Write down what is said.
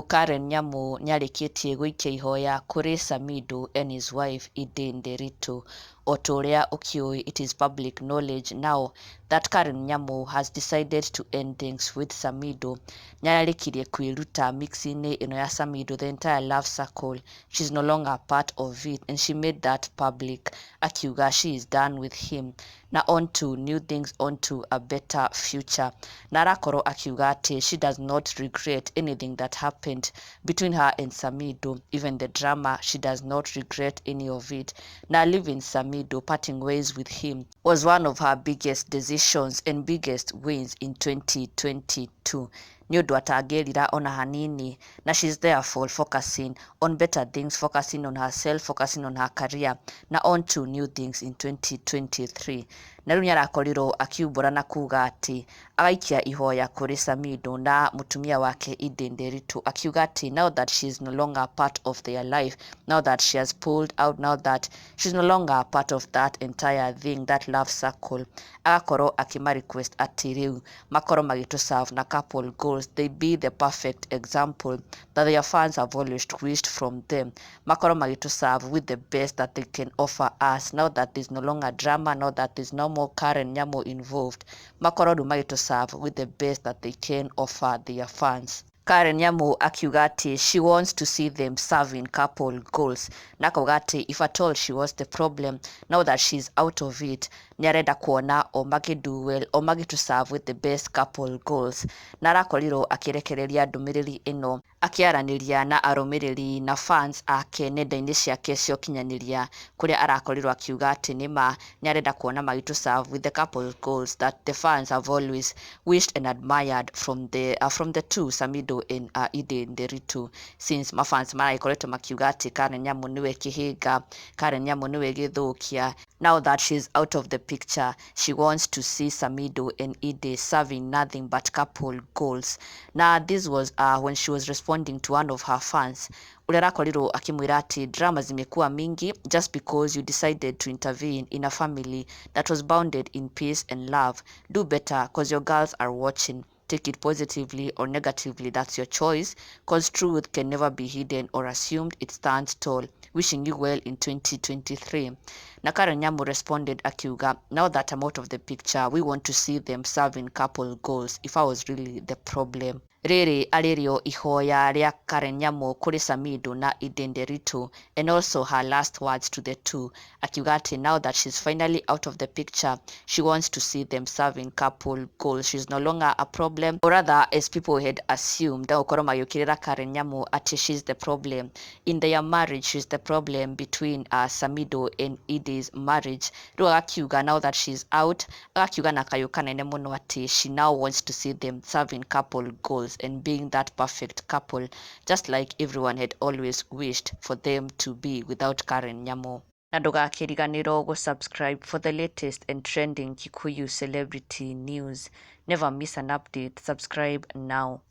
Karen Nyamu nĩarĩkĩtie gũikia ihoya kũrĩ Samidoh and his wife Edday. O ta ũrĩa ũkĩũĩ, it is public knowledge now that Karen Nyamu has decided to end things with Samidoh. Nĩararĩkirie kwĩruta mix-inĩ ĩno ya Samidoh, the entire love circle. She's no longer part of it and she made that public, akiuga she is done with him na on to new things, on to a better future. Na arakorwo akiuga atĩ she does not regret anything that happened between her and Samidoh, even the drama, she does not regret any of it. Na leaving Samidoh, parting ways with him, was one of her biggest decisions and biggest wins in 2022. Nĩ ũndũ atangĩrira ona hanini, na she's therefore focusing on better things, focusing on herself, focusing on her career, na on to new things in 2023. Na rĩu nĩarakorirwo akiumbũra na kuga atĩ agaikia ihoya kũrĩ Samidoh na mũtumia wake Edday, akiuga atĩ now that she is no longer part of their life, now that she has pulled out, now that she's no longer part of that entire thing, that love circle, agakorwo akima-request atĩ rĩu makorwo magĩtũ-serve na couple goals, they be the perfect example that their fans have always wished from them. Makorwo magĩtũ-serve with the best that they can offer us, now that there's no longer drama, now that there's no more Karen Nyamu involved. Makorwo rĩu magĩtũ-serve with the best that they can offer their fans. Karen Nyamu akiuga atĩ she wants to see them serving couple goals. Na akauga atĩ if at all she was the problem, now that she's out of it, nĩarenda kuona o magĩ-do well, o magĩtũ-serve with the best couple goals. Na arakorirwo akĩrekereria ndũmĩrĩri ĩno akĩaranĩria na arũmĩrĩri na fans ake nenda-inĩ ciake cia ũkinyanĩria, kũrĩa arakorirwo akiuga atĩ nĩma nĩarenda kuona magĩtũ-serve with the couple goals that the fans have always wished and admired from the two, Samidoh and Edday, since mafans maragĩkoretwo makiuga atĩ Karen Nyamu nĩwe kĩhĩnga, Karen Nyamu nĩwe gĩthũkia. Now that she's out of the picture, she wants to see Samidoh and Edday serving nothing but couple goals. Now this was when she was responding to one of her fans, ũrĩa arakorirwo akĩmwĩra atĩ drama zimekuwa mingi just because you decided to intervene in a family that was bounded in peace and love. Do better cause your girls are watching. Take it positively or negatively, that's your choice, cause truth can never be hidden or assumed, it stands tall. Wishing you well in 2023. Na Karen Nyamu responded akiuga, now that I'm out of the picture, we want to see them serving couple goals if I was really the problem. Rĩrĩ arĩrĩo ihoya rĩa Karen Nyamu kũrĩ Samidoh na Edday, and also her last words to the two, akiuga atĩ now that she's finally out of the picture, she wants to see them serving couple goals. She's no longer a problem, or rather as people had assumed, gũkorwo magĩũkĩrĩra Karen Nyamu atĩ she's the problem in their marriage, she's the problem between Samidoh and Edday's marriage. Rĩu agakiuga now that she's out, agakiuga na kayũ kanene mũno atĩ she now wants to see them serving couple goals and being that perfect couple, just like everyone had always wished for them to be without Karen Nyamu. Na ndũgakĩriganĩrwo gũ-subscribe for the latest and trending Kikuyu celebrity news. Never miss an update. Subscribe now.